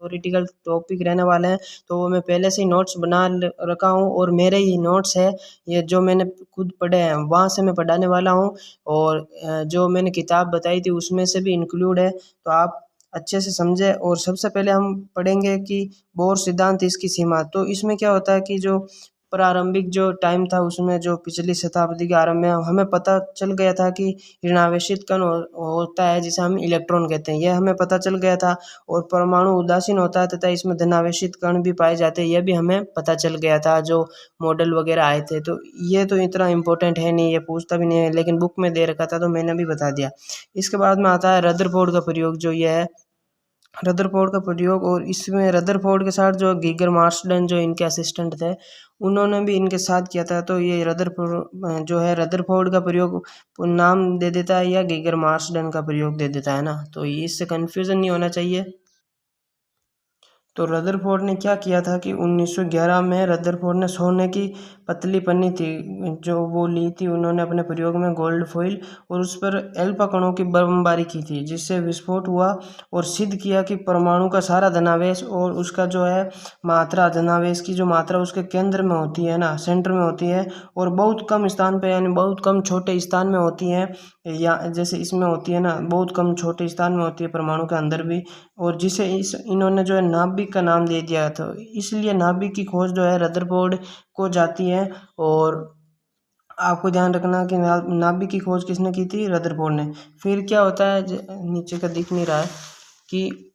Theoretical topic रहने वाले हैं, तो वो मैं पहले से ही नोट्स बना रखा हूँ और मेरे ही नोट्स है ये, जो मैंने खुद पढ़े हैं वहाँ से मैं पढ़ाने वाला हूँ। और जो मैंने किताब बताई थी उसमें से भी इंक्लूड है, तो आप अच्छे से समझे। और सबसे पहले हम पढ़ेंगे कि बोर सिद्धांत, इसकी सीमा। तो इसमें क्या होता है कि जो प्रारंभिक जो टाइम था उसमें, जो पिछली शताब्दी के आरंभ में हमें पता चल गया था कि ऋणावेशित कण होता है जिसे हम इलेक्ट्रॉन कहते हैं, यह हमें पता चल गया था। और परमाणु उदासीन होता है तथा इसमें धनावेशित कण भी पाए जाते हैं, यह भी हमें पता चल गया था जो मॉडल वगैरह आए थे। तो ये तो इतना इम्पोर्टेंट है नहीं, ये पूछता भी नहीं है, लेकिन बुक में दे रखा था तो मैंने भी बता दिया। इसके बाद में आता है रदरफोर्ड का प्रयोग, जो ये है रदरफोर्ड का प्रयोग। और इसमें रदरफोर्ड के साथ जो गीगर मार्शलन जो इनके असिस्टेंट थे, उन्होंने भी इनके साथ किया था। तो ये रदरफोर्ड जो है, रदरफोर्ड का प्रयोग नाम दे देता है या गीगर मार्शलन का प्रयोग दे देता है ना, तो इससे कंफ्यूजन नहीं होना चाहिए। तो रदरफोर्ड ने क्या किया था कि 1911 में रदरफोर्ड ने सोने की पतली पन्नी थी जो वो ली थी उन्होंने अपने प्रयोग में, गोल्ड फॉइल, और उस पर अल्फा कणों की बमबारी की थी, जिससे विस्फोट हुआ और सिद्ध किया कि परमाणु का सारा धनावेश और उसका जो है मात्रा, धनावेश की जो मात्रा उसके केंद्र में होती है ना, सेंटर में होती है, और बहुत कम स्थान पे यानी बहुत कम छोटे स्थान में होती है, या जैसे इसमें होती है ना, बहुत कम छोटे स्थान में होती है परमाणु के अंदर भी। और जिसे इन्होंने जो है नाभिक का नाम दे दिया, तो इसलिए नाभिक की खोज जो है रदरफोर्ड को जाती है। और आपको ध्यान रखना कि नाभिक की खोज किसने की थी, रदरफोर्ड ने। फिर क्या होता है, नीचे का दिख नहीं रहा है, कि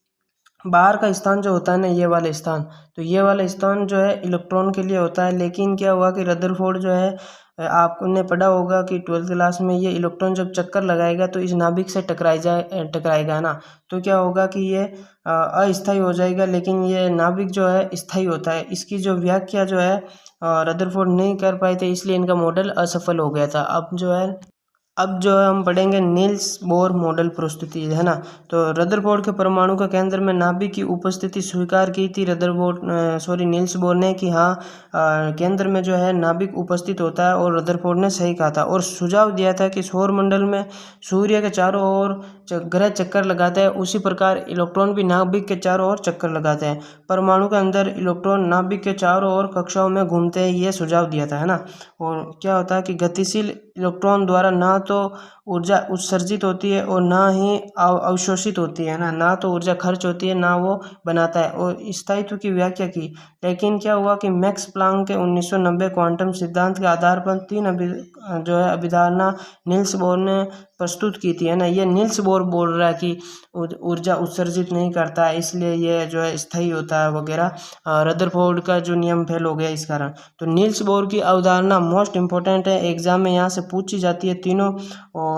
बाहर का स्थान जो होता है ना, ये वाला स्थान, तो ये वाला स्थान जो है इलेक्ट्रॉन के लिए होता है। लेकिन क्या हुआ कि रदरफोर्ड जो है, आपने पढ़ा होगा कि 12th क्लास में, ये इलेक्ट्रॉन जब चक्कर लगाएगा तो इस नाभिक से टकराएगा ना, तो क्या होगा कि ये अस्थायी हो जाएगा। लेकिन ये नाभिक जो है स्थायी होता है। इसकी जो व्याख्या जो है रदरफोर्ड नहीं कर पाए थे, इसलिए इनका मॉडल असफल हो गया था। अब जो है हम पढ़ेंगे नील्स बोर मॉडल प्रस्तुति, है ना। तो रदरफोर्ड के परमाणु के केंद्र में नाभिक की उपस्थिति स्वीकार की थी नील्स बोर ने, कि हाँ केंद्र में जो है नाभिक उपस्थित होता है, और रदरफोर्ड ने सही कहा था। और सुझाव दिया था कि सौर मंडल में सूर्य के चारों ओर ग्रह चक्कर लगाते हैं, उसी प्रकार इलेक्ट्रॉन भी नाभिक के चारों ओर चक्कर लगाते हैं। परमाणु के अंदर इलेक्ट्रॉन नाभिक के चारों ओर कक्षाओं में घूमते हैं, ये सुझाव दिया था, है ना। और क्या होता है कि गतिशील इलेक्ट्रॉन द्वारा ना तो ऊर्जा उत्सर्जित होती है और ना ही अवशोषित होती है ना तो ऊर्जा खर्च होती है, ना वो बनाता है। और स्थायित्व की व्याख्या की। लेकिन क्या हुआ कि मैक्स प्लांक के 1990 क्वांटम सिद्धांत के आधार पर जो है अभिधारणा नील्स बोर ने प्रस्तुत की थी, है ना। ये नील्स बोर बोल रहा है कि ऊर्जा उत्सर्जित नहीं करता है, इसलिए ये जो है स्थायी होता है वगैरह। रदरफोर्ड का जो नियम फेल हो गया इस कारण। तो नील्स बोर की अवधारणा मोस्ट इंपॉर्टेंट है, एग्जाम में यहाँ से पूछी जाती है तीनों, और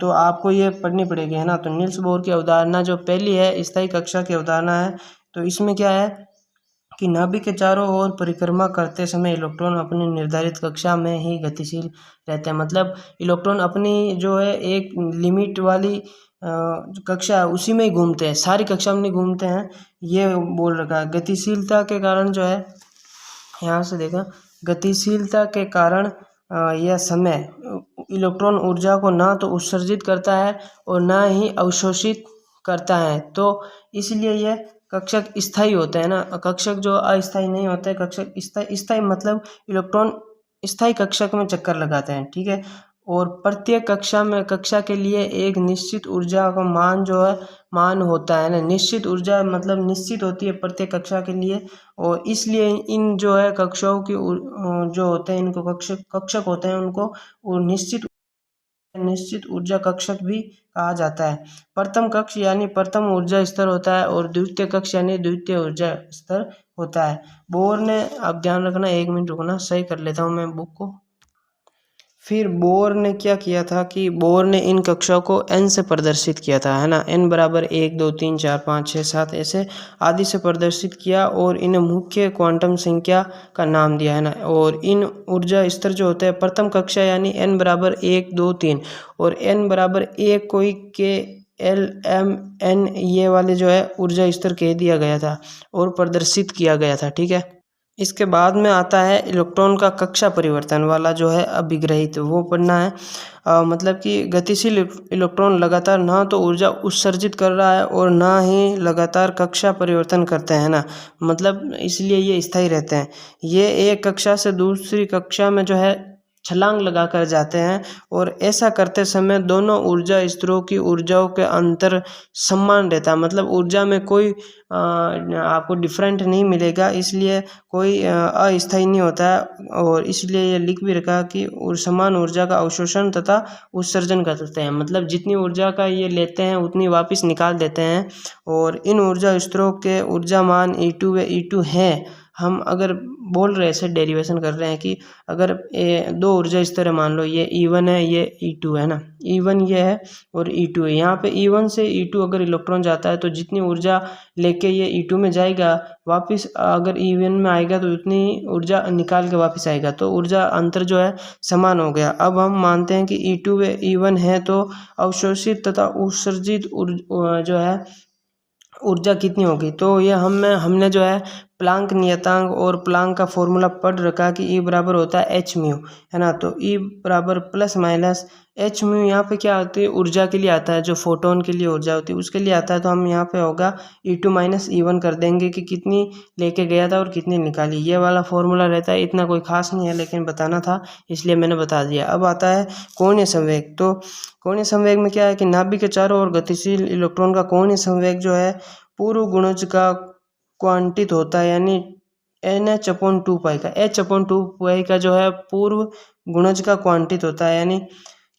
तो आपको ये पढ़नी पड़ेगी, है ना। तो नील्स बोर की अवधारणा जो पहली है, स्थायी कक्षा की अवधारणा है। तो इसमें क्या है कि नाभिक के चारों ओर परिक्रमा करते समय इलेक्ट्रॉन अपनी निर्धारित कक्षा में ही गतिशील रहते हैं। मतलब इलेक्ट्रॉन अपनी जो है एक लिमिट वाली जो कक्षा है उसी में ही घूमते हैं, सारी कक्षा में नहीं घूमते हैं, ये बोल रखा है। गतिशीलता के कारण जो है, यहाँ से देखा, गतिशीलता के कारण यह समय इलेक्ट्रॉन ऊर्जा को ना तो उत्सर्जित करता है और ना ही अवशोषित करता है, तो इसलिए यह कक्षक स्थायी होते हैं ना। कक्षक जो अस्थायी नहीं होते, कक्षक स्थायी मतलब इलेक्ट्रॉन स्थायी कक्षक में चक्कर लगाते हैं, ठीक है। और प्रत्येक कक्षा के लिए एक निश्चित ऊर्जा का मान होता है ना। निश्चित ऊर्जा मतलब निश्चित होती है प्रत्येक कक्षा के लिए, और इसलिए इन जो है कक्षाओं की जो होते हैं, इनको कक्षक होते हैं, उनको निश्चित ऊर्जा कक्षक भी कहा जाता है। प्रथम कक्ष यानी प्रथम ऊर्जा स्तर होता है, और द्वितीय कक्ष यानी द्वितीय ऊर्जा स्तर होता है। बोर ने, अब ध्यान रखना, 1 मिनट रुकना, सही कर लेता हूँ मैं बुक को। फिर बोर ने क्या किया था कि बोर ने इन कक्षाओं को n से प्रदर्शित किया था, है ना। n बराबर 1 2 3 4 5 6 7 ऐसे आदि से प्रदर्शित किया, और इन्हें मुख्य क्वांटम संख्या का नाम दिया, है ना। और इन ऊर्जा स्तर जो होते हैं प्रथम कक्षा यानी n बराबर 1 2 3 और n बराबर 1 कोई के एल एम एन, ये वाले जो है ऊर्जा स्तर कह दिया गया था और प्रदर्शित किया गया था, ठीक है। इसके बाद में आता है इलेक्ट्रॉन का कक्षा परिवर्तन वाला जो है अभिग्रहित, वो पढ़ना है। मतलब कि गतिशील इलेक्ट्रॉन लगातार ना तो ऊर्जा उत्सर्जित कर रहा है और ना ही लगातार कक्षा परिवर्तन करते हैं ना, मतलब इसलिए ये स्थायी रहते हैं। ये एक कक्षा से दूसरी कक्षा में जो है छलांग लगा कर जाते हैं और ऐसा करते समय दोनों ऊर्जा स्तरों की ऊर्जाओं के अंतर समान रहता है, मतलब ऊर्जा में कोई आपको डिफरेंट नहीं मिलेगा, इसलिए कोई अस्थायी नहीं होता है। और इसलिए ये लिख भी रखा कि समान ऊर्जा का अवशोषण तथा उत्सर्जन करते हैं, मतलब जितनी ऊर्जा का ये लेते हैं उतनी वापस निकाल देते हैं। और इन ऊर्जा स्तरों के ऊर्जा मान E2 व E2 हैं। हम अगर बोल रहे ऐसे डेरिवेशन कर रहे हैं कि अगर दो ऊर्जा स्तर है, मान लो ये E1 है, ये E2 है ना, E1 ये है और E2 है। यहाँ पे E1 से E2 अगर इलेक्ट्रॉन जाता है तो जितनी ऊर्जा लेके ये E2 में जाएगा, वापस अगर E1 में आएगा तो उतनी ऊर्जा निकाल के वापस आएगा, तो ऊर्जा अंतर जो है समान हो गया। अब हम मानते हैं कि E2 व E1 है तो अवशोषित तथा उत्सर्जित जो है ऊर्जा कितनी होगी, तो ये हमने जो है प्लांक नियतांक और प्लांक का फॉर्मूला पढ़ रखा कि E बराबर होता है एच म्यू, है ना। तो E बराबर प्लस माइनस एच म्यू यहाँ पे क्या होती है, ऊर्जा के लिए आता है, जो फोटोन के लिए ऊर्जा होती है उसके लिए आता है। तो हम यहाँ पे होगा E2 माइनस E1 कर देंगे कि कितनी लेके गया था और कितनी निकाली, ये वाला फॉर्मूला रहता है। इतना कोई खास नहीं है लेकिन बताना था इसलिए मैंने बता दिया। अब आता है कोणीय संवेग। तो कोणीय संवेग में क्या है कि नाभिक के चारों ओर गतिशील इलेक्ट्रॉन का कोणीय संवेग जो है पूर्व गुणज का क्वांटित होता है, यानी NH/2 का, H/2 का जो है पूर्व गुणज का क्वांटित होता है। यानी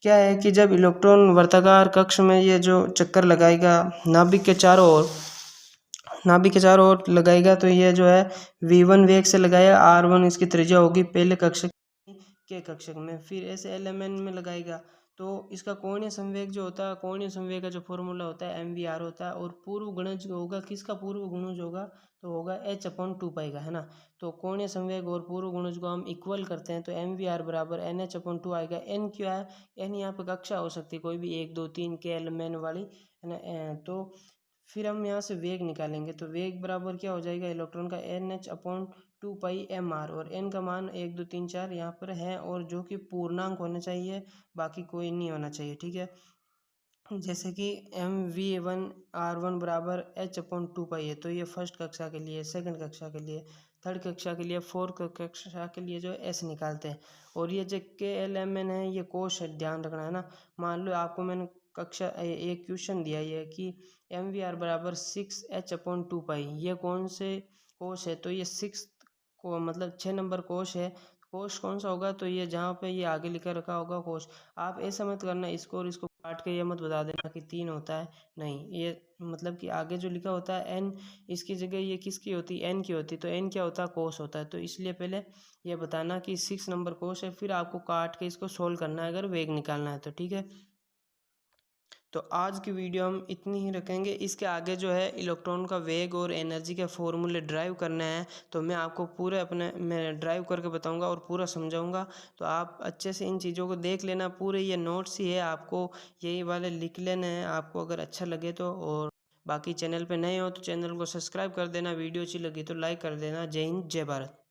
क्या है कि जब इलेक्ट्रॉन वर्ताकार कक्ष में ये जो चक्कर लगाएगा नाभिक के चारों ओर लगाएगा, तो ये जो है V1 वेग से लगाएगा, R1 इसकी त्रिज्या होगी पहले कक्षक के कक्षक में, फिर ऐसे LMN में लगाएगा। तो इसका कोणीय संवेग जो होता है, कोणीय संवेग का जो फॉर्मूला होता है MVR होता है। और पूर्व गुणज होगा, किसका पूर्व गुणज होगा, तो होगा H/2 का, है ना। तो कोणीय संवेग और पूर्व गुणज को हम इक्वल करते हैं तो MVR बराबर NH/2 आएगा। N क्या है, N यहाँ पे कक्षा हो सकती है कोई भी 1 2 3 के LMN वाली, है ना। तो फिर हम यहाँ से वेग निकालेंगे, तो वेग बराबर क्या हो जाएगा इलेक्ट्रॉन का NH/2πmR, और n का मान 1 2 3 4 यहाँ पर है, और जो कि पूर्णांक होना चाहिए, बाकी कोई नहीं होना चाहिए, ठीक है। जैसे कि MV1R1 बराबर H/2π है, तो ये फर्स्ट कक्षा के लिए, सेकंड कक्षा के लिए, थर्ड कक्षा के लिए, फोर्थ कक्षा के लिए जो S निकालते हैं। और ये जो KLMN है ये कोश है, ध्यान रखना, है ना। मान लो आपको मैंने कक्षा एक क्वेश्चन दिया है कि MVR बराबर 6H/2π, ये कौन से कोश है, तो ये 6 को मतलब 6 नंबर कोश है। कोश कौन सा होगा, तो ये जहाँ पे ये आगे लिखा रखा होगा कोश। आप ऐसा मत करना इसको और इसको काट के ये मत बता देना कि 3 होता है, नहीं, ये मतलब कि आगे जो लिखा होता है n, इसकी जगह ये किसकी होती है, n की होती है, तो n क्या होता है, कोस होता है। तो इसलिए पहले ये बताना कि 6 नंबर कोस है, फिर आपको काट के इसको सोल्व करना है अगर वेग निकालना है तो, ठीक है। तो आज की वीडियो हम इतनी ही रखेंगे। इसके आगे जो है इलेक्ट्रॉन का वेग और एनर्जी के फॉर्मूले ड्राइव करने हैं, तो मैं आपको पूरे मैं ड्राइव करके बताऊंगा और पूरा समझाऊंगा। तो आप अच्छे से इन चीज़ों को देख लेना, पूरे ये नोट्स ही है, आपको यही वाले लिख लेने हैं आपको अगर अच्छा लगे तो। और बाकी चैनल पे नए हो तो चैनल को सब्सक्राइब कर देना, वीडियो अच्छी लगी तो लाइक कर देना। जय हिंद, जय भारत।